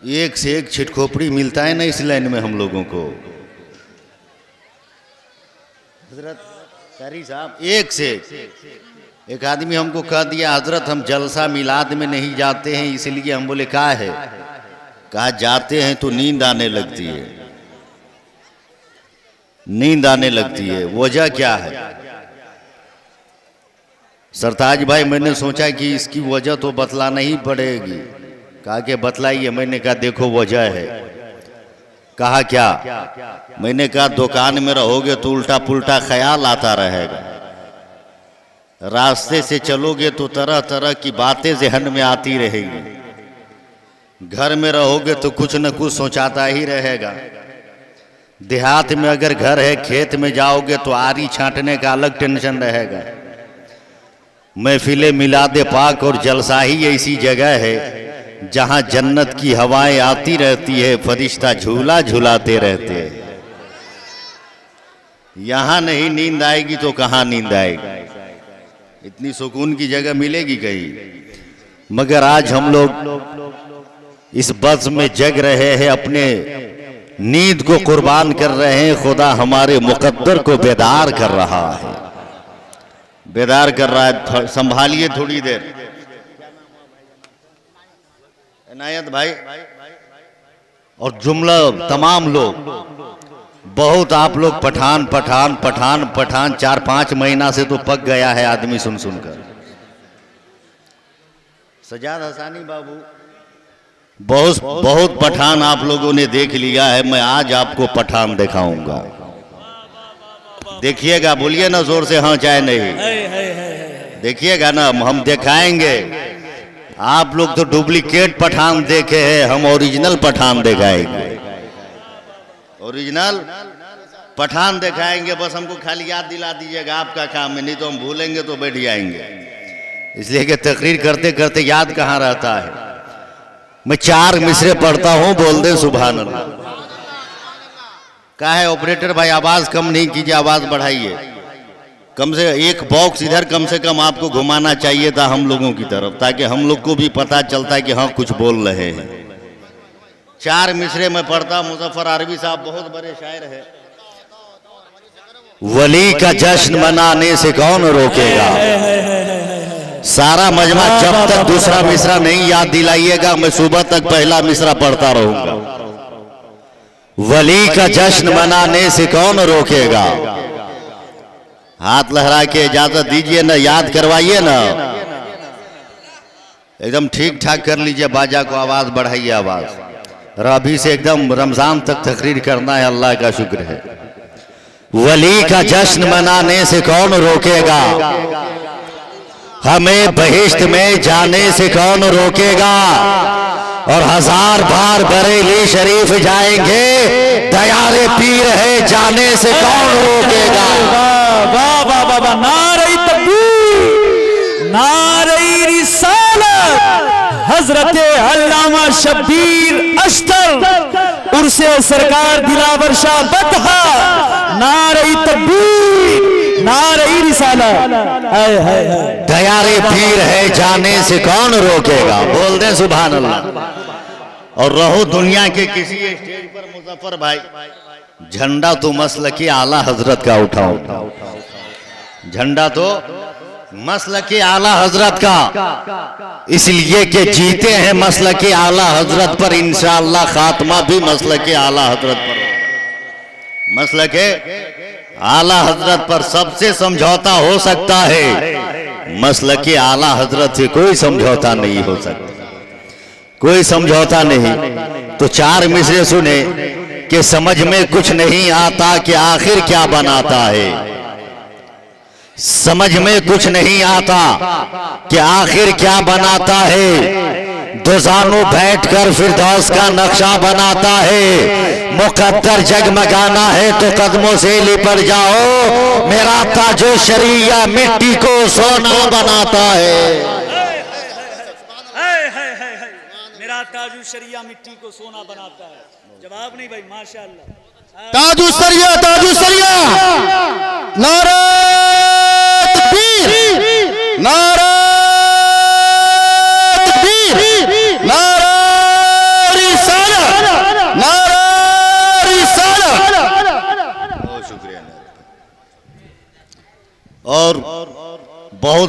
एक से एक छिटखोपड़ी मिलता है ना इस लाइन में हम लोगों को। हजरत कारी साहब एक से एक आदमी हमको कह दिया, हजरत हम जलसा मिलाद में नहीं जाते हैं इसलिए। हम बोले क्या है? कहा जाते हैं तो नींद आने लगती है, नींद आने लगती है। वजह क्या है? सरताज भाई मैंने सोचा कि इसकी वजह तो बतलाना ही पड़ेगी। कहा कि बतलाइए। मैंने कहा देखो वजह है। कहा क्या? मैंने कहा दुकान में रहोगे तो उल्टा पुल्टा ख्याल आता रहेगा, रास्ते से चलोगे तो तरह तरह की बातें जहन में आती रहेगी, घर में रहोगे तो कुछ न कुछ सोचाता ही रहेगा। देहात में अगर घर है, खेत में जाओगे तो आरी छांटने का अलग टेंशन रहेगा। महफिले मिलादे पाक और जलसा ही ऐसी जगह है जहां जन्नत की हवाएं आती रहती है, फरिश्ता झूला झूलाते रहते हैं। यहां नहीं नींद आएगी तो कहां नींद आएगी? इतनी सुकून की जगह मिलेगी कहीं? मगर आज हम लोग इस बज़्म में जग रहे हैं, अपने नींद को कुर्बान कर रहे हैं। खुदा हमारे मुकद्दर को बेदार कर रहा है, बेदार कर रहा है। संभालिए थोड़ी देर। इनायत भाई और जुमला तमाम लोग, बहुत आप लोग पठान पठान पठान पठान 4-5 महीना से तो पक गया है आदमी सुन सुनकर। सजाद हसानी बाबू, बहुत बहुत पठान आप लोगों ने देख लिया है। मैं आज आपको पठान दिखाऊंगा, देखिएगा। बोलिए ना जोर से हाँ चाहे नहीं, देखिएगा ना, हम दिखाएंगे। आप लोग तो डुप्लीकेट पठान देखे हैं, हम ओरिजिनल पठान दिखाएंगे, ओरिजिनल पठान दिखाएंगे। बस हमको खाली याद दिला दीजिएगा, आपका काम है, नहीं तो हम भूलेंगे तो बैठ जाएंगे। इसलिए कि तकरीर करते करते याद कहाँ रहता है। मैं 4 मिसरे पढ़ता हूँ, बोल दे सुभान अल्लाह। क्या है ऑपरेटर भाई, आवाज कम नहीं कीजिए, आवाज बढ़ाइए। कम से एक बॉक्स इधर कम से कम आपको घुमाना चाहिए था हम लोगों की तरफ, ताकि हम लोग को भी पता चलता है कि हाँ कुछ बोल रहे हैं। 4 मिसरे में पढ़ता। मुजफ्फर आरवी साहब बहुत बड़े शायर है। वली का जश्न मनाने से कौन रोकेगा। सारा मजमा जब तक दूसरा मिसरा नहीं याद दिलाइएगा, मैं सुबह तक पहला मिसरा पढ़ता रहूंगा। वली का जश्न मनाने से कौन रोकेगा। हाथ लहरा के इजाजत दीजिए ना, याद करवाइए ना, एकदम ठीक ठाक कर लीजिए। बाजा को आवाज बढ़ाइए, आवाज रबी से एकदम रमजान तक तकरीर करना है। अल्लाह का शुक्र है। वली का जश्न मनाने से कौन रोकेगा, हमें बहिश्त में जाने से कौन रोकेगा। और 1000 बार बरेली शरीफ जाएंगे, दयारे पीर है जाने से कौन रोकेगा। वाह वाह वाह वाह, नारे तकबीर, नारे रिसालत। हजरत अल्लामा शब्बीर अश्तर उर्से सरकार दिलावर शाह बतहा, नारे तकबीर, नारे रिसालत। दयारे पीर है जाने से कौन रोकेगा। बोल दे सुभान अल्लाह। और रहो दुनिया के किसी स्टेज पर मुजफ्फर भाई, झंडा तो मसलकी आला हजरत का उठाओ, झंडा तो मसलकी आला हजरत का। इसलिए कि जीते हैं मसलकी आला हजरत पर, इंशाअल्लाह खात्मा भी मसलकी आला हजरत पर। मसलके आला हजरत पर सबसे समझौता हो सकता है, मसलके आला हजरत से कोई समझौता नहीं हो सकता, कोई समझौता नहीं। तो 4 मिसरे सुने कि समझ में कुछ नहीं आता कि आखिर क्या बनाता है। समझ में कुछ नहीं आता कि आखिर क्या बनाता है। दोजानू बैठकर फिरदौस का नक्शा बनाता है। मुकद्दर जगमगाना है तो कदमों से लिपट जाओ, मेरा ताजो शरिया मिट्टी को सोना बनाता है। मेरा ताजु शरिया मिट्टी को सोना बनाता है। जवाब नहीं भाई, माशाअल्लाह। ताजु सरिया, ताजु सरिया, नारे तकबीर, नारे तकबीर, नारे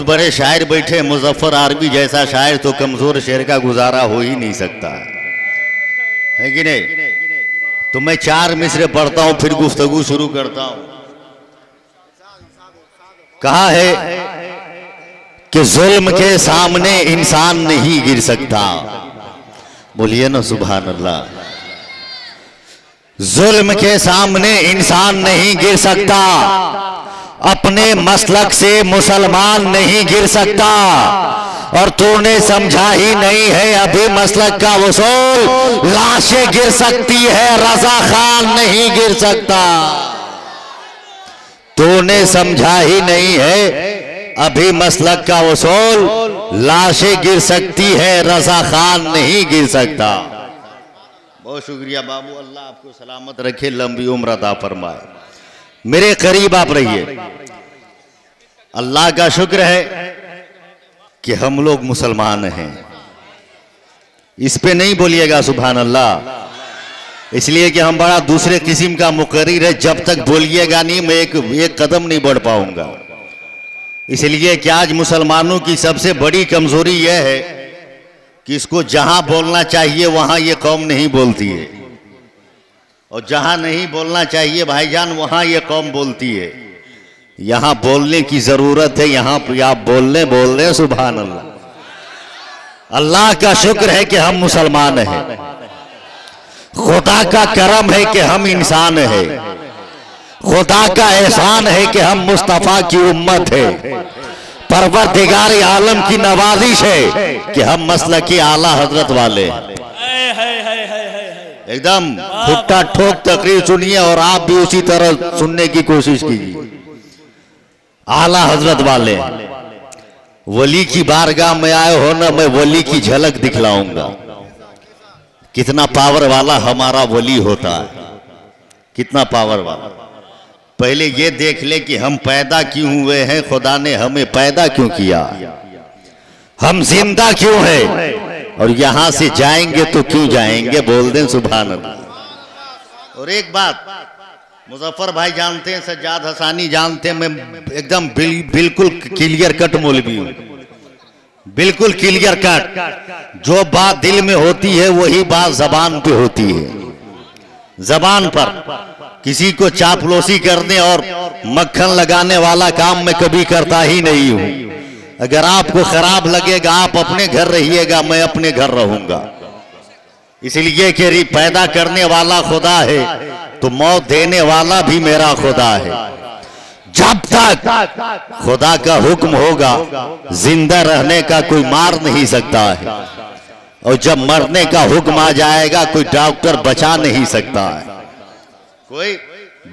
बड़े शायर बैठे, मुजफ्फर आरवी जैसा शायर, तो कमजोर शेर का गुजारा हो ही नहीं सकता है कि नहीं। तो मैं 4 मिसरे पढ़ता हूं, फिर गुफ्तगू शुरू करता हूं। कहा है कि जुल्म के सामने इंसान नहीं गिर सकता। बोलिए ना सुभान अल्लाह। जुल्म के सामने इंसान नहीं गिर सकता, अपने मसलक से मुसलमान नहीं गिर सकता। और तूने समझा ही नहीं है अभी मसलक का उसूल, लाशें गिर सकती है, रजा खान नहीं गिर सकता। तूने समझा ही नहीं है अभी मसलक का उसूल, लाशें गिर सकती है, रजा खान नहीं गिर सकता। बहुत शुक्रिया बाबू, अल्लाह आपको सलामत रखे, लंबी उम्र अता फरमाए। मेरे करीब आप रहिए। अल्लाह का शुक्र है कि हम लोग मुसलमान हैं। इस पे नहीं बोलिएगा सुभान अल्लाह, इसलिए कि हम बड़ा दूसरे किस्म का मुकर्रिर है। जब तक बोलिएगा नहीं मैं एक कदम नहीं बढ़ पाऊंगा। इसलिए कि आज मुसलमानों की सबसे बड़ी कमजोरी यह है कि इसको जहां बोलना चाहिए वहां ये कौम नहीं बोलती है, और जहां नहीं बोलना चाहिए भाईजान वहां ये कौम बोलती है। यहां बोलने की जरूरत है, यहां आप बोल रहे सुभान अल्लाह। अल्लाह का शुक्र है कि हम मुसलमान हैं, खुदा का करम है कि हम इंसान हैं, खुदा का एहसान है कि हम मुस्तफा की उम्मत है, परवरदिगार आलम की नवाजिश है कि हम मसलकी आला हजरत वाले एकदम भुट्टा ठोक तकरीर सुनिए, और आप भी उसी तरह सुनने की कोशिश कीजिए। आला हजरत वाले वली की बारगाह में आए हो ना, मैं वली की झलक दिखलाऊंगा। कितना पावर वाला हमारा वली होता है, कितना पावर वाला। पहले ये देख ले कि हम पैदा क्यों हुए हैं, खुदा ने हमें पैदा क्यों किया, हम जिंदा क्यों हैं, और यहां से जाएंगे तो क्यों जाएंगे। बोल दें सुभान अल्लाह। और एक बात मुजफ्फर भाई जानते हैं, सज्जाद हसानी जानते हैं, मैं एकदम बिल्कुल क्लियर कट मौलवी हूं, बिल्कुल क्लियर कट। जो बात दिल में होती है वही बात जबान पे होती है। जबान पर किसी को चापलूसी करने और मक्खन लगाने वाला काम मैं कभी करता ही नहीं हूं। अगर आपको खराब लगेगा आप अपने घर रहिएगा, मैं अपने घर रहूंगा। इसलिए कि पैदा करने वाला खुदा है तो मौत देने वाला भी मेरा खुदा है। जब तक खुदा का हुक्म होगा जिंदा रहने का कोई मार नहीं सकता है, और जब मरने का हुक्म आ जाएगा कोई डॉक्टर बचा नहीं सकता है, कोई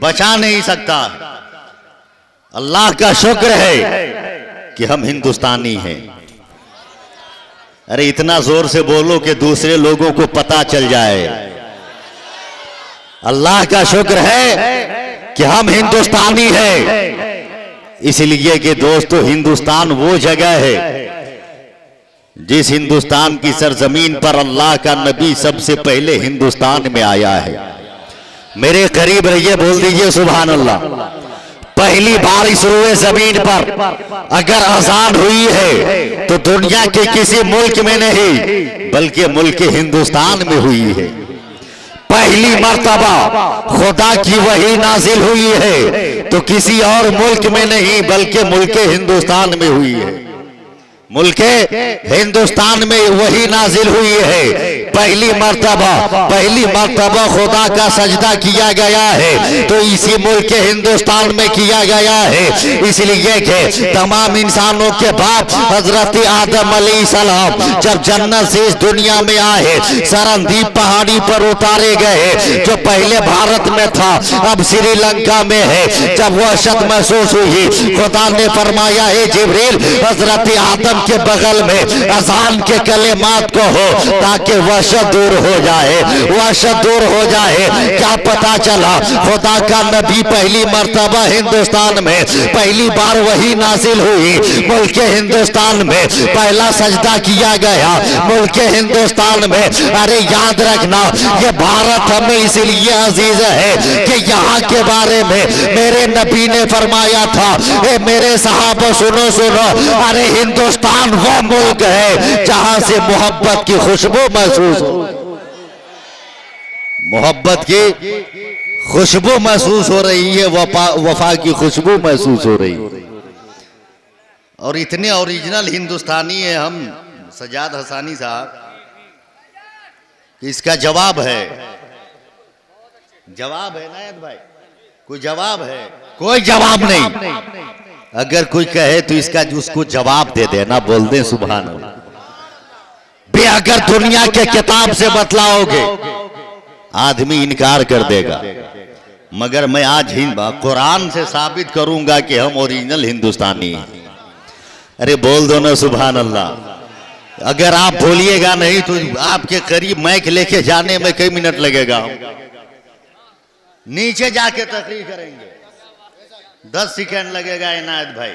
बचा नहीं सकता। अल्लाह का शुक्र है कि हम हिंदुस्तानी हैं। अरे इतना जोर से बोलो कि दूसरे लोगों को पता चल जाए। अल्लाह का शुक्र है कि हम हिंदुस्तानी हैं। इसलिए कि दोस्तों हिंदुस्तान वो जगह है जिस हिंदुस्तान की सरजमीन पर अल्लाह का नबी सबसे पहले हिंदुस्तान में आया है। मेरे करीब रहिए, बोल दीजिए सुभान अल्लाह। पहली बार इस रुए जमीन पर अगर अजान हुई है तो दुनिया के किसी मुल्क में नहीं बल्कि मुल्क हिंदुस्तान में हुई है। पहली मर्तबा खुदा की वही नाजिल हुई है तो किसी और मुल्क में नहीं बल्कि मुल्क हिंदुस्तान में हुई है। मुल्क हिंदुस्तान में वही नाजिल हुई है। पहली मर्तबा खुदा का सजदा किया गया है तो इसी मुल्क हिंदुस्तान में किया गया है। इसलिए कि तमाम इंसानों के बाप हजरत आदम अलैहिस्सलाम जब जन्नत से इस दुनिया में आए, सरनदीप पहाड़ी पर उतारे गए जो पहले भारत में था अब श्रीलंका में है। जब वहशत महसूस हुई खुदा ने फरमाया, है जिब्रील हजरत आदम के बगल में अजान के कलेमात को हो ताकि वह वहशत दूर हो जाए, वहशत दूर हो जाए। क्या पता चला खुदा का नबी पहली मर्तबा हिंदुस्तान में पहली बार वही नाजिल हुई। मुल्क हिंदुस्तान में पहला सजदा किया गया, मुल्क हिंदुस्तान में। अरे याद रखना ये भारत हमें इसलिए अजीज है कि यहाँ के बारे में मेरे नबी ने फरमाया था, ए मेरे साहब सुनो सुनो, अरे हिंदुस्तान वो मुल्क है जहां से मोहब्बत की खुशबू महसूस हो, मोहब्बत की खुशबू महसूस हो रही है, वफा की खुशबू महसूस हो रही है। और इतने ओरिजिनल हिंदुस्तानी है हम सजाद हसानी साहब, इसका जवाब है, जवाब है नायद भाई, कोई जवाब है? कोई जवाब नहीं। अगर कोई कहे तो इसका उसको जवाब दे देना, बोल दे सुभान अल्लाह। बे अगर दुनिया के किताब से बतलाओगे आदमी इनकार कर देगा, मगर मैं आज कुरान से साबित करूंगा कि हम ओरिजिनल हिंदुस्तानी हैं। अरे बोल दो ना सुभान अल्लाह। अगर आप बोलिएगा नहीं तो आपके करीब माइक लेके जाने में कई मिनट लगेगा, नीचे जाके तकरीर करेंगे 10 सेकंड लगेगा इनायत भाई,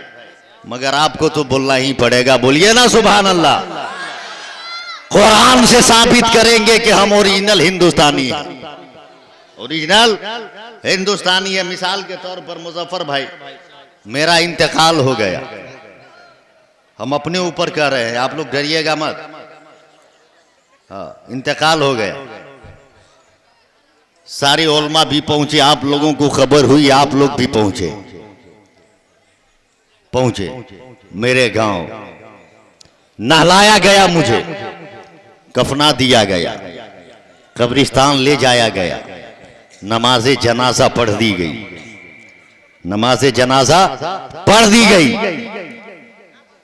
मगर आपको तो बोलना ही पड़ेगा। बोलिए ना सुभान अल्लाह। कुरान से साबित करेंगे कि हम ओरिजिनल हिंदुस्तानी हैं, ओरिजिनल हिंदुस्तानी है। मिसाल के तौर पर मुजफ्फर भाई, मेरा इंतकाल हो गया, हम अपने ऊपर कह रहे हैं, आप लोग डरिएगा मत। हाँ, इंतकाल हो गया, सारे उलमा भी पहुंचे, आप लोगों को खबर हुई, आप लोग भी पहुंचे मेरे गांव। नहलाया गया, मुझे कफना दिया गया, कब्रिस्तान ले जाया गया, नमाज जनाजा पढ़ दी गई, नमाज जनाजा पढ़ दी गई।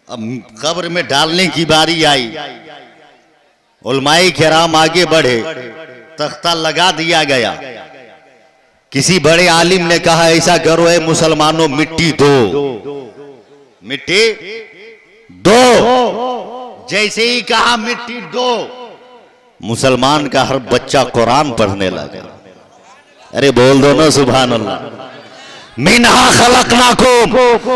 अब कब्र में डालने की बारी आई, उलमाए किराम आगे बढ़े, तख्ता लगा दिया गया। किसी बड़े आलिम ने कहा ऐसा करो है मुसलमानों, मिट्टी दो, मिट्टी दो। जैसे ही कहा मिट्टी दो, मुसलमान का हर बच्चा कुरान पढ़ने लगा। अरे बोल दो ना सुभान अल्लाह। मिनहा खलकनाकुम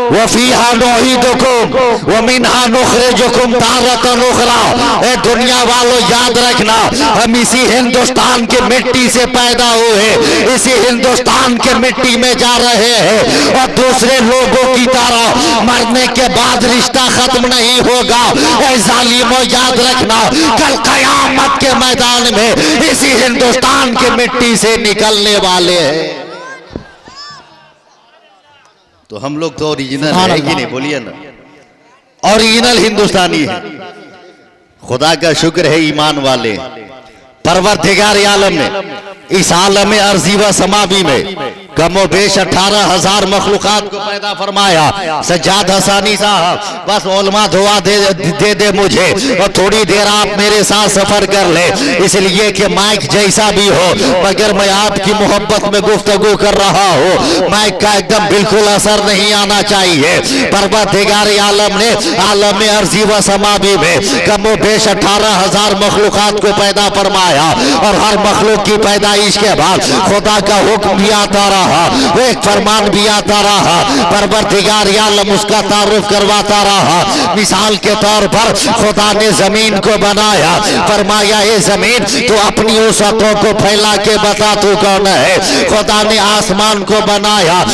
व फीहा नुईदुकुम व मिनहा नुखरिजुकुम तारतन उखरा। ए दुनिया वालों याद रखना, हम इसी हिंदुस्तान के मिट्टी से पैदा हुए, इसी हिंदुस्तान के मिट्टी में जा रहे हैं और दूसरे लोगों की तरह मरने के बाद रिश्ता खत्म नहीं होगा। ए जालिमों याद रखना, कल कयामत के मैदान में इसी हिंदुस्तान के मिट्टी से निकलने वाले हैं। तो हम लोग तो ओरिजिनल है कि नहीं? बोलिए ना, ओरिजिनल हिंदुस्तानी है। खुदा का शुक्र है ईमान वाले। परवरदिगार आलम ने इस आलम अर्जी व समावी में कमो बेश 18,000 मखलूकात को पैदा फरमाया। सज्जाद हसानी साहब बस उलमा दुआ दे मुझे और थोड़ी देर आप मेरे साथ सफर कर ले, इसलिए कि माइक जैसा भी हो, मगर मैं आपकी मोहब्बत में गुफ्तगू कर रहा हूँ, माइक का एकदम बिल्कुल असर नहीं आना चाहिए। परवरदिगार आलम ने आलम अर्जी व समावी में कमो बेश 18,000 मखलूकात को पैदा फरमाया और हर मखलूक की पैदाइश के बाद खुदा का हुक्म भी आता रहा, वो एक फरमान भी आता रहा, परवरदिगार आलम उसका तारुफ करवाता रहा। मिसाल के तौर पर खुदा ने जमीन को बनाया, फरमाया ये जमीन तो अपनी वसअतों को फैला के बता तू कौन है। खुदा ने आसमान को बनाया,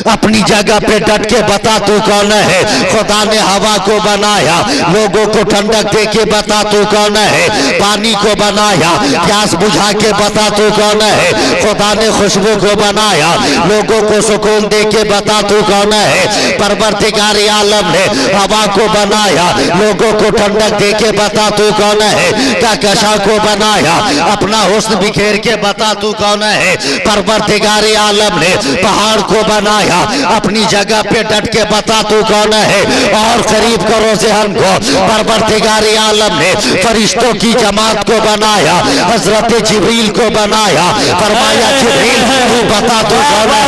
अपनी जगह पे डट के बता तू कौन है। खुदा ने हवा को बनाया, लोगों को ठंडक दे के बता तू कौन है। पानी को बनाया, प्यास बुझा के बता तू कौन है। खुदा ने खुशबू को बनाया, लोगों को सुकून दे के बता तू कौन है। परवरदिगार आलम ने हवा को बनाया, लोगों को ठंडक दे के बता तू कौन है। कहकशा को बनाया, अपना हुस्न बिखेर के बता तू कौन है। परवरदिगार आलम ने पहाड़ को बनाया। अपनी जगह पे डट के बता तू कौन है। और करीब करो ज़हन को, परवरदिगार आलम ने फरिश्तों की जमात को बनाया, हजरत जिब्रील को बनाया। फरमाया जिब्रील तू बता तू कौन है।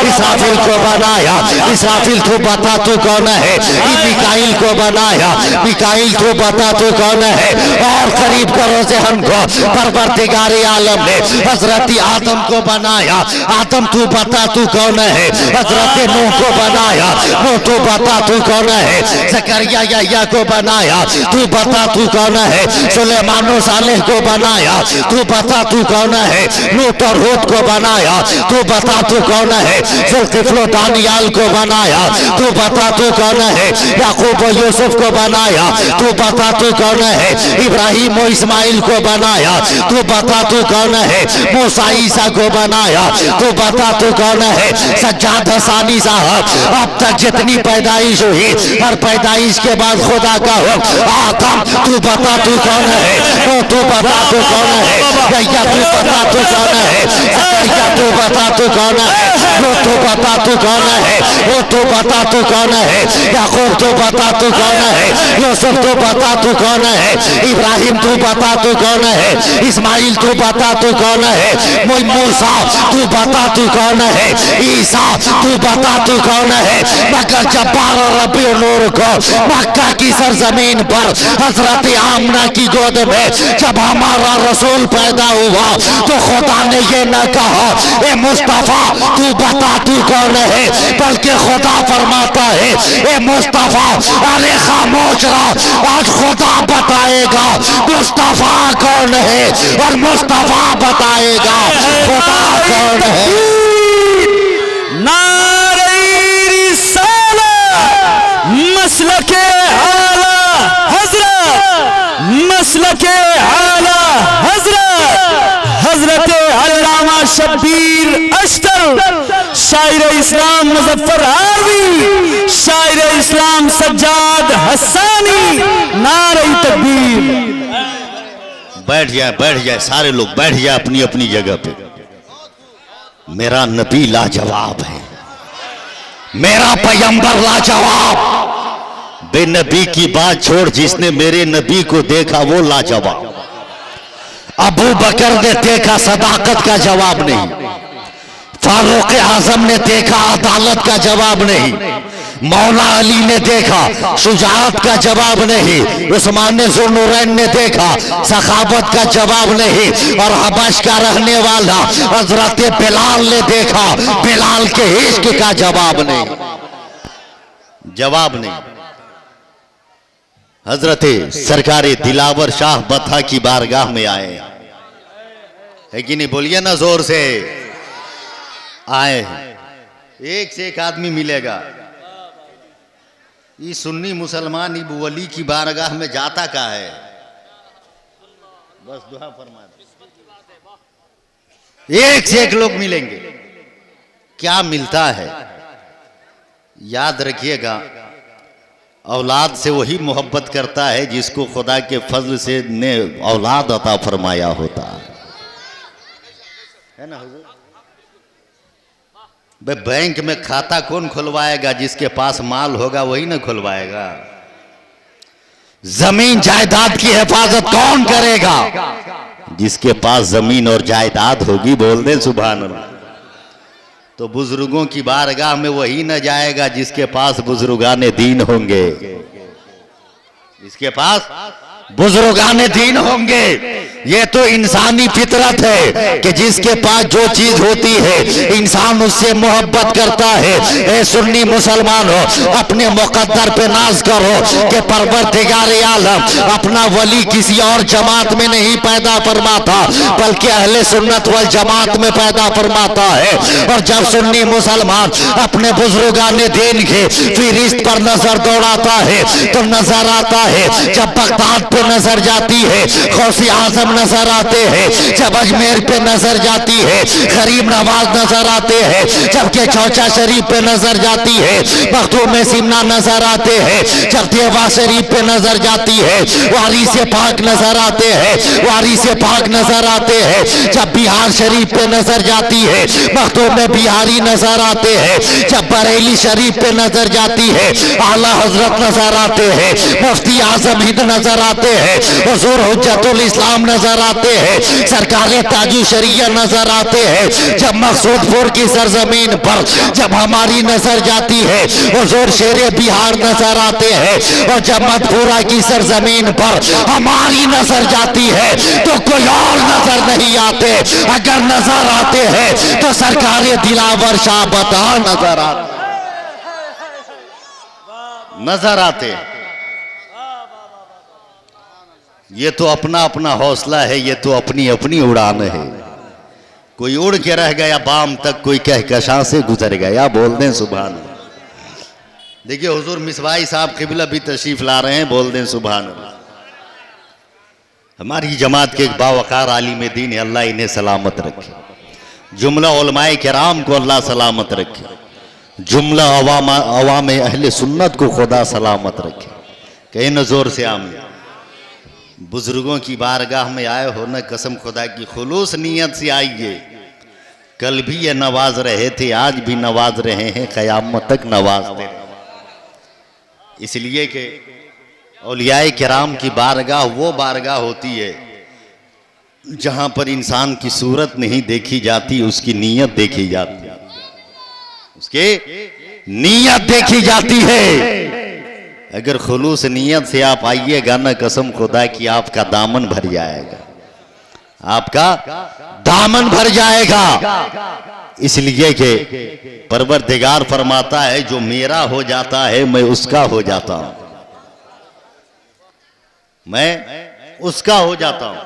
इसराफिल को बनाया, इसराफिल तू बता तू कौन है। मिकाइल को बनाया, मिकाइल तू बता तू कौन है। और करीब करो ज़हन को, परवरदिगार आलम ने हजरत आदम को बनाया। आदम तू बता तू कौन है। हजरत नूह को बनाया, नूह तू बता तू कौन है। ज़करिया यहया को बनाया, तू बता तू कौन है। सुलेमान सालेह को बनाया, तू बता तू कौन है। लूत और हूद को बनाया, तू बता तू कौन है। जुल्किफ्ल दानियाल को बनाया, तू बता तू कौन है। याकूब और यूसुफ को बनाया, तू बता तू कौन है। इब्राहिम और इस्माइल को बनाया, तू बता तू कौन है। मूसा ईसा को बनाया, तू बता तू कौन है। सज्जाद हसानी साहब, अब तक जितनी पैदाइश हुई हर पैदाइश के बाद खुदा का हो। आदम तू बता तू कौन है। ओ तू बता तू कौन है। यहया तू बता तू कौन है। ज़करिया तू बता तू कौन है। वो तू बता तू कौन है। वो तू बता तू कौन है। याकूब तू बता तू कौन है। यूसुफ तू बता तू कौन है। इब्राहिम तू बता तू कौन है। इस्माइल तू बता तू कौन है। मूसा तू बता तू कौन है। ईसा तू बता तू कौन है। मगर जब्बार और रबी नूर को मक्का की सरजमीन पर हजरत आमना की गोद में जब हमारा रसूल पैदा हुआ तो खुदा ने ये न कहा ए मुस्तफा तू बता तू कौन है, बल्कि खुदा फरमाता है ए मुस्तफा अरे खामोश रहो, आज खुदा बताएगा मुस्तफा कौन है और मुस्तफा बताएगा खुदा कौन है। नारे रिसालत मसलके आला हजरत, मसलके आला हजरत, हजरत अल्लामा शब्बीर अश्तर, शायर इस्लाम मुजफ्फर आरवी, शायर इस्लाम सज्जाद हसानी। नारे तकबीर। बैठ जाए सारे लोग बैठ जाए अपनी अपनी जगह पे। मेरा नबी लाजवाब है, मेरा पैगंबर लाजवाब। बेनबी की बात छोड़, जिसने मेरे नबी को देखा वो लाजवाब। अबू बकर ने देखा सदाकत का जवाब नहीं, फारूक आजम ने देखा अदालत का जवाब नहीं, मौला अली ने देखा शुजाअत का जवाब नहीं, उस्मान ज़ुन्नुरैन ने देखा सखावत का जवाब नहीं, और हबश का रहने वाला हजरत बिलाल ने देखा बिलाल के इश्क का जवाब नहीं, जवाब नहीं। हजरत सरकारे दिलावर शाह बथा की बारगाह में आए है कि नहीं, बोलिए ना जोर से। आए एक से एक आदमी मिलेगा। ये सुन्नी मुसलमान इब्न वली की बारगाह में जाता का है, बस दुआ फरमा दे। एक से एक लोग मिलेंगे, क्या मिलता है याद रखिएगा। औलाद से वही मोहब्बत करता है जिसको खुदा के फजल से ने औलाद अता फरमाया होता है ना हुजूर। भाई बैंक में खाता कौन खुलवाएगा, जिसके पास माल होगा वही ना खुलवाएगा। जमीन जायदाद की हिफाजत कौन करेगा, जिसके पास जमीन और जायदाद होगी। बोल दे सुभान अल्लाह। तो बुजुर्गों की बारगाह में वही न जाएगा जिसके पास बुजुर्गाने दीन होंगे, जिसके पास बुजुर्गाने दीन होंगे। ये तो इंसानी फितरत है कि जिसके पास जो चीज होती है इंसान उससे मोहब्बत करता है। ए सुन्नी मुसलमान हो, अपने मुकद्दर पे नाज करो कि परवरदिगार आलम अपना वली किसी और जमात में नहीं पैदा फरमाता, बल्कि अहले सुन्नत वल जमात में पैदा फरमाता है। और जब सुन्नी मुसलमान अपने बुजुर्गाने दीन के फिरिस्त पर नजर दौड़ाता है तो नजर आता है, जब बगदाद पे नजर जाती है गौसे आजम नजर आते हैं जब अजमेर पे नजर जाती है, गरीब नवाज नजर आते हैं जबकि चौचा शरीफ पे नजर जाती है, मखदूम सिमना नजर आते हैं जब देवा शरीफ पे नजर जाती है, वारिस पाक नजर आते हैं, वारिस पाक नजर आते हैं जब बिहार शरीफ पे नजर जाती है, मखदूम बिहारी नजर आते हैं जब बरेली शरीफ पे नजर जाती है, आला हजरत नजर आते हैं, मुफ्ती आजम हिंद नजर आते हैं, हुजूर हुज्जतुल इस्लाम नजर आते हैं, सरकार ताजू शरिया नजर आते हैं जब मकसूदपुर की सरजमीन पर जब हमारी नजर जाती है, हुजूर शेरे बिहार नजर आते हैं, और जब मधपुरा की सरजमीन पर हमारी नजर जाती है तो कोई और नजर नहीं आते, अगर नजर आते हैं तो सरकार दिलावर शाह बता नजर आते, नजर आते। ये तो अपना अपना हौसला है, ये तो अपनी अपनी उड़ान है। कोई उड़ के रह गया बाम तक, कोई कहकशां से गुजर गया, बोल दें सुभान अल्लाह। देखिए हुजूर मिसबाई साहब क़िबला भी तशरीफ ला रहे हैं, बोल दें सुभान अल्लाह। हमारी जमात के एक बावकार आलिम दीन है, अल्लाह इन्हें सलामत रखे, जुमला उलमाए किराम को अल्लाह सलामत रखे, जुमला अवाम अहले सुन्नत को खुदा सलामत रखे। कहीं न जोर से आमीन। बुजुर्गों की बारगाह में आए हो न, कसम खुदा की खुलूस नियत से आइए। कल भी ये नवाज रहे थे, आज भी नवाज रहे हैं, क़यामत तक नवाजते रहे। इसलिए कि औलियाए किराम की बारगाह वो बारगाह होती है जहां पर इंसान की सूरत नहीं देखी जाती, उसकी नीयत देखी जाती है, उसके नीयत देखी जाती है। अगर खुलूस नीयत से आप आइएगा ना, कसम खुदा की आपका दामन भर जाएगा, आपका दामन भर जाएगा। इसलिए कि परवरदिगार फरमाता है जो मेरा हो जाता है मैं उसका हो जाता हूं, मैं उसका हो जाता हूं।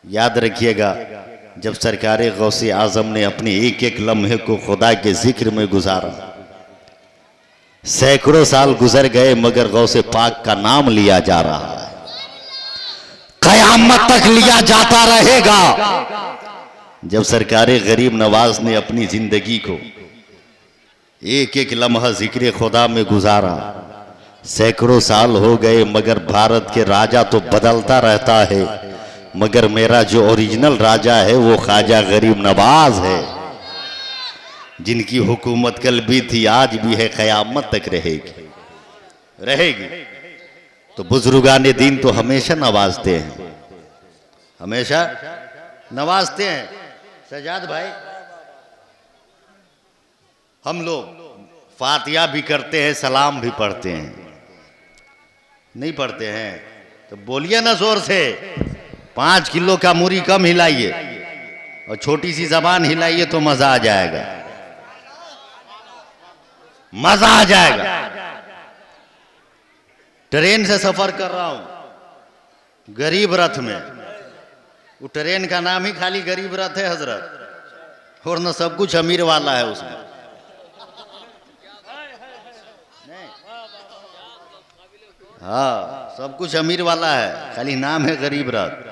याद रखिएगा जब सरकार गौसे आजम ने अपने एक एक लम्हे को खुदा के जिक्र में गुजारा, सैकड़ों साल गुजर गए मगर गौसे पाक का नाम लिया जा रहा है, क़यामत तक लिया जाता रहेगा। जब सरकार गरीब नवाज ने अपनी जिंदगी को एक एक लम्हा जिक्र खुदा में गुजारा, सैकड़ों साल हो गए मगर भारत के राजा तो बदलता रहता है, मगर मेरा जो ओरिजिनल राजा है वो ख्वाजा गरीब नवाज है, जिनकी हुकूमत कल भी थी आज भी है, क़यामत तक रहेगी रहेगी। तो बुजुर्गान दीन तो हमेशा नवाजते हैं, हमेशा नवाजते हैं। सजाद भाई हम लोग फातिहा भी करते हैं, सलाम भी पढ़ते हैं, नहीं पढ़ते हैं तो बोलिए ना जोर से। 5 किलो का मूरी कम हिलाइए और छोटी सी जबान हिलाइए तो मजा आ जाएगा, मजा आ जाएगा। ट्रेन से सफर कर रहा हूं गरीब रथ में, वो ट्रेन का नाम ही खाली गरीब रथ है हजरत, और न सब कुछ अमीर वाला है उसमें। हाँ सब कुछ अमीर वाला है, खाली नाम है गरीब रथ।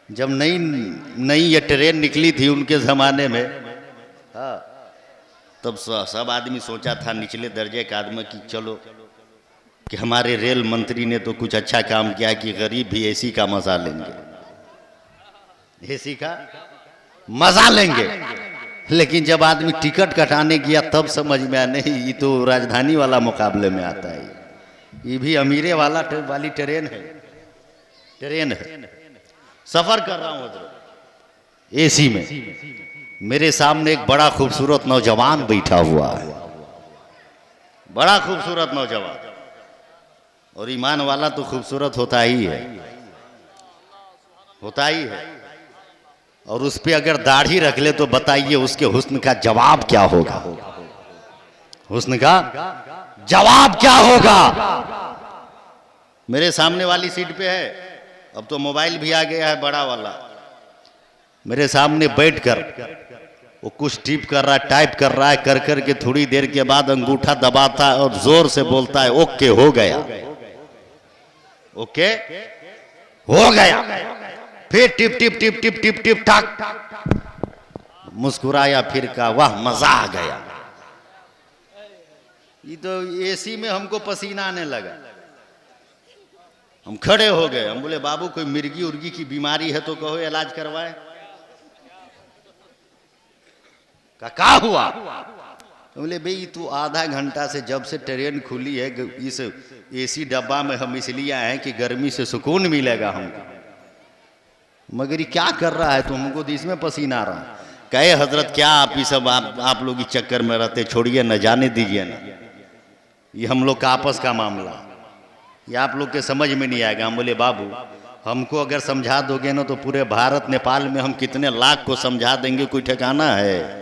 जब नई नई ये ट्रेन निकली थी उनके ज़माने में, हाँ तब सब आदमी सोचा था निचले दर्जे का आदमी कि चलो कि हमारे रेल मंत्री ने तो कुछ अच्छा काम किया कि गरीब भी एसी का मजा लेंगे, एसी का मजा लेंगे। लेकिन जब आदमी टिकट कटाने गया तब समझ में आया नहीं ये तो राजधानी वाला मुकाबले में आता है, ये भी अमीरे वाली ट्रेन है, ट्रेन है। सफर कर रहा हूं उधर एसी में, मेरे सामने एक बड़ा खूबसूरत नौजवान बैठा हुआ है, बड़ा खूबसूरत नौजवान। और ईमान वाला तो खूबसूरत होता ही है, होता ही है। और उस पे अगर दाढ़ी रख ले तो बताइए उसके हुस्न का जवाब क्या होगा, हुस्न का जवाब क्या होगा। मेरे सामने वाली सीट पे है, अब तो मोबाइल भी आ गया है बड़ा वाला, मेरे सामने बैठकर वो कुछ टिप कर रहा है, टाइप कर रहा है, कर कर के थोड़ी देर के बाद अंगूठा दबाता है और जोर से बोलता है ओके हो गया, ओके हो गया। फिर tip tip tip tip tip tip ठाक, मुस्कुराया, फिर कहा वाह मजा आ गया। ये तो एसी में हमको पसीना आने लगा, हम खड़े हो गए। हम बोले बाबू कोई मिर्गी उर्गी की बीमारी है तो कहो इलाज करवाए। क्या हुआ? बोले भाई तू आधा घंटा से जब से ट्रेन खुली है इस एसी डब्बा में हम इसलिए आए हैं कि गर्मी से सुकून मिलेगा हमको, मगर ये क्या कर रहा है तो हमको तो इसमें पसीना आ रहा है। कहे हजरत क्या आप ये सब आप लोग इस चक्कर में रहते, छोड़िए न, जाने दीजिए ना, ये हम लोग का आपस का मामला, ये आप लोग के समझ में नहीं आएगा। हम बोले बाबू हमको अगर समझा दोगे ना तो पूरे भारत नेपाल में हम कितने लाख को समझा देंगे, कोई ठिकाना है?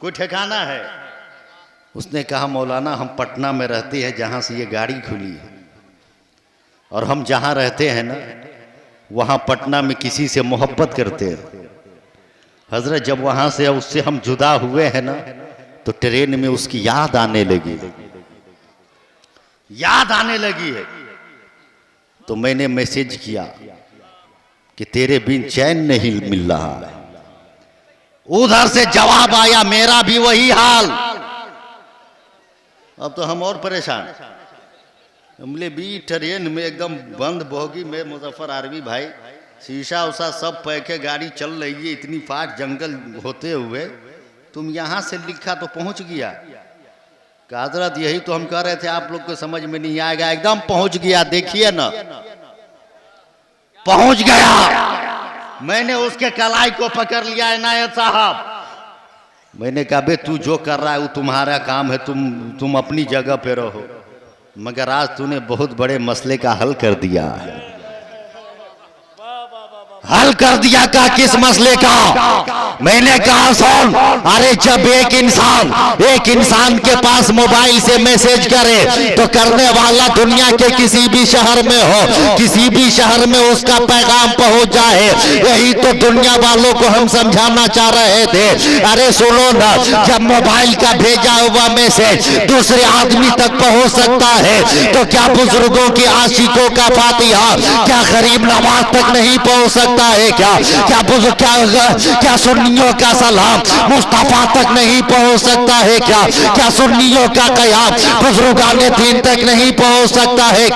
कोई ठिकाना है? उसने कहा मौलाना हम पटना में रहते हैं जहाँ से ये गाड़ी खुली है, और हम जहाँ रहते हैं ना वहाँ पटना में किसी से मोहब्बत करते हैं। हजरत जब वहाँ से उससे हम जुदा हुए हैं ना तो ट्रेन में उसकी याद आने लगी, याद आने लगी है। तो मैंने मैसेज किया कि तेरे बिन चैन नहीं मिल रहा है। उधर से जवाब आया मेरा भी वही हाल। अब तो हम और परेशान। हमले भी ट्रेन में एकदम बंद बोगी में मुजफ्फर आरवी भाई, शीशा उषा सब पैक है, गाड़ी चल रही है इतनी फास्ट, जंगल होते हुए तुम यहाँ से लिखा तो पहुंच गया। हजरत यही तो हम कह रहे थे आप लोग को समझ में नहीं आएगा, एकदम पहुंच गया। देखिए ना पहुंच गया। मैंने उसके कलाई को पकड़ लिया इनायत साहब। मैंने कहा बे तू जो कर रहा है वो तुम्हारा काम है, तुम अपनी जगह पे रहो, मगर आज तूने बहुत बड़े मसले का हल कर दिया है। हल कर दिया का किस मसले का? मैंने कहा सुन, अरे जब एक इंसान के पास मोबाइल से मैसेज करे तो करने वाला दुनिया के किसी भी शहर में हो, किसी भी शहर में उसका पैगाम पहुंच जाए, यही तो दुनिया वालों को हम समझाना चाह रहे थे। अरे सुनो ना, जब मोबाइल का भेजा हुआ मैसेज दूसरे आदमी तक पहुंच सकता है तो क्या बुजुर्गों की आशिकों का फातिहा, क्या गरीब नवाज तक नहीं पहुंच सकता है? क्या सुन्नियों का सलाम मुस्तफा तक नहीं पहुंच सकता है? क्या सुन्नियों का कयाम बुजुर्गाने दीन तक नहीं पहुंच सकता है?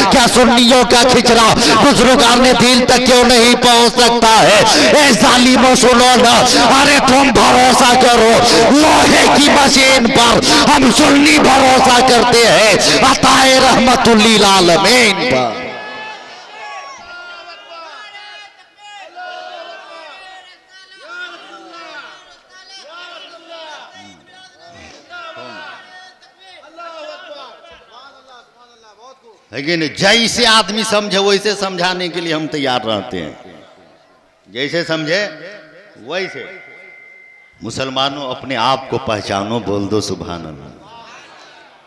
क्या सुन्नियों का खिचड़ा बुजुर्गाने दीन तक क्यों नहीं पहुंच सकता है? ए जालिमों सुनो ना, अरे तुम भरोसा करो लोहे की मशीन पर, हम सुन्नी भरोसा करते हैं अताए रहमतुल्लिल आलमीन पर। लेकिन जैसे आदमी समझे वैसे समझाने के लिए हम तैयार रहते हैं, जैसे समझे वैसे। मुसलमानों अपने आप को पहचानो, बोल दो सुभान अल्लाह।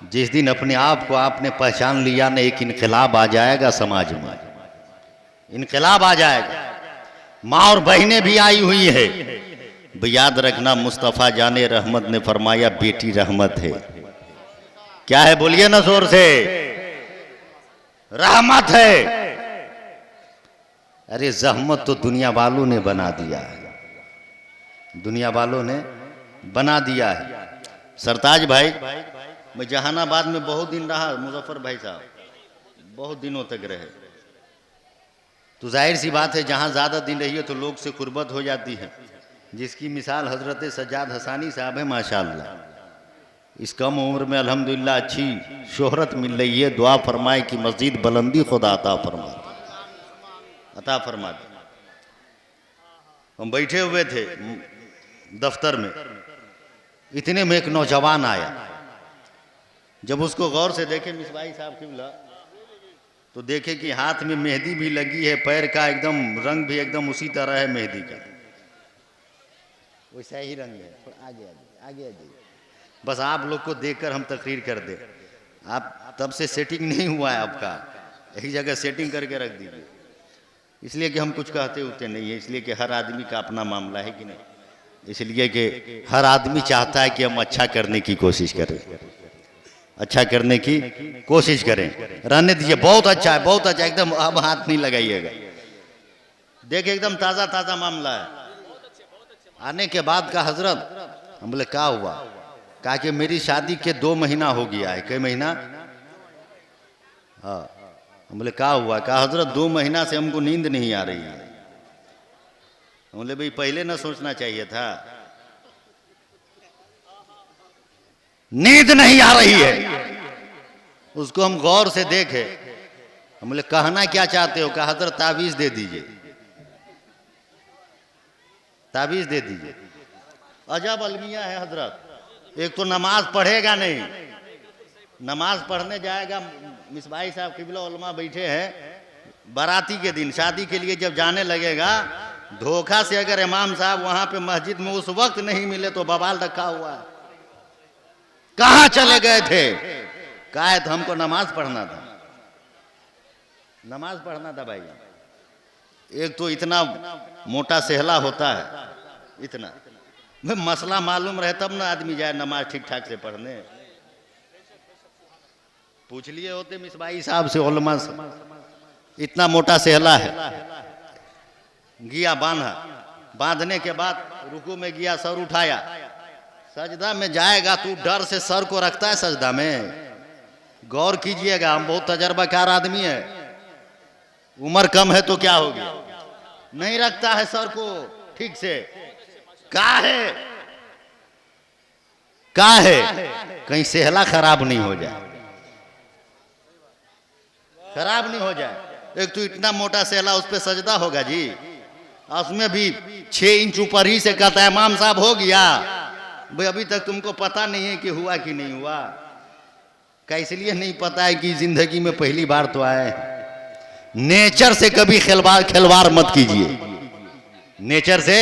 जिस दिन अपने आप को आपने पहचान लिया ना, एक इनकलाब आ जाएगा समाज में, इनकलाब आ जाएगा। माँ और बहनें भी आई हुई है। याद रखना मुस्तफ़ा जाने रहमत ने फरमाया बेटी रहमत है। क्या है बोलिए ना जोर से, रहमत है। अरे जहमत तो दुनिया वालों ने बना दिया है, दुनिया वालों ने बना दिया है। सरताज भाई, मैं जहानाबाद में बहुत दिन रहा, मुजफ्फर भाई साहब बहुत दिनों तक रहे, तो जाहिर सी बात है जहाँ ज़्यादा दिन रही है तो लोग से कुर्बत हो जाती है, जिसकी मिसाल हजरत सज्जाद हसानी साहब है। माशाअल्लाह इस कम उम्र में अल्हम्दुलिल्लाह अच्छी शोहरत मिल रही है। दुआ फरमाए कि मज़ीद बुलंदी खुदा अता फरमा दे। हम बैठे हुए थे दफ्तर में, इतने में एक नौजवान आया। जब उसको गौर से देखे मिसबाही साहब किबला, तो देखे कि हाथ में मेहंदी भी लगी है, पैर का एकदम रंग भी एकदम उसी तरह है मेहंदी का, वैसा ही रंग है। आगे आगे आगे आगे, बस आप लोग को देखकर हम तकरीर कर दे। आप तब से सेटिंग नहीं हुआ है आपका, एक जगह सेटिंग करके रख दीजिए, इसलिए कि हम कुछ कहते होते नहीं है, इसलिए कि हर आदमी का अपना मामला है कि नहीं, इसलिए कि हर आदमी चाहता है कि हम अच्छा करने की कोशिश करें, अच्छा करने की कोशिश करें। रहने दीजिए, बहुत अच्छा है, बहुत अच्छा, एकदम अब हाथ नहीं लगाइएगा। देख एकदम ताजा ताजा मामला है। आने के बाद का हजरत, हम बोले क्या हुआ? कहा कि मेरी शादी के 2 महीना हो गया है। कई महीना? हाँ। हम बोले क्या हुआ? कहा हजरत 2 महीना से हमको नींद नहीं आ रही है। हम बोले भाई पहले ना सोचना चाहिए था। नींद नहीं आ रही है। उसको हम गौर से देखे। हम बोले कहना क्या चाहते हो? कहा हजरत ताबीज दे दीजिए, ताबीज दे दीजिए। अजब अलमिया है हजरत। एक तो नमाज पढ़ेगा नहीं, नमाज पढ़ने जाएगा। मिसबाई साहब किबला उलमा बैठे हैं, बाराती के दिन शादी के लिए जब जाने लगेगा, धोखा से अगर इमाम साहब वहां पे मस्जिद में उस वक्त नहीं मिले तो बवाल रखा हुआ है। कहाँ चले गए थे? कहा तो हमको नमाज पढ़ना था, नमाज पढ़ना था भाई। एक तो इतना मोटा सेहला होता है, इतना भाई मसला मालूम रहे तब ना आदमी जाए नमाज ठीक ठाक से पढ़ने। पूछ लिए होते मिसबाई साहब से, उलमा से, इतना मोटा सेहला है। गया बांधा, बांधने के बाद रुकू में गया, सर उठाया, सजदा में जाएगा तो डर से सर को रखता है सजदा में। गौर कीजिएगा, हम बहुत तजर्बाकार आदमी है, उम्र कम है तो क्या हो गया, नहीं रखता है सर को ठीक से। काहे कहीं सेहला खराब नहीं हो जाए, खराब नहीं हो जाए। एक तो इतना मोटा सेहला, उस पे सजदा होगा जी, उसमें भी 6 इंच ऊपर ही से कहता है इमाम साहब हो गया। भाई अभी तक तुमको पता नहीं है कि हुआ कि नहीं हुआ। क्या इसलिए नहीं पता है कि जिंदगी में पहली बार तो आए। नेचर से कभी खिलवाड़ मत कीजिए, नेचर से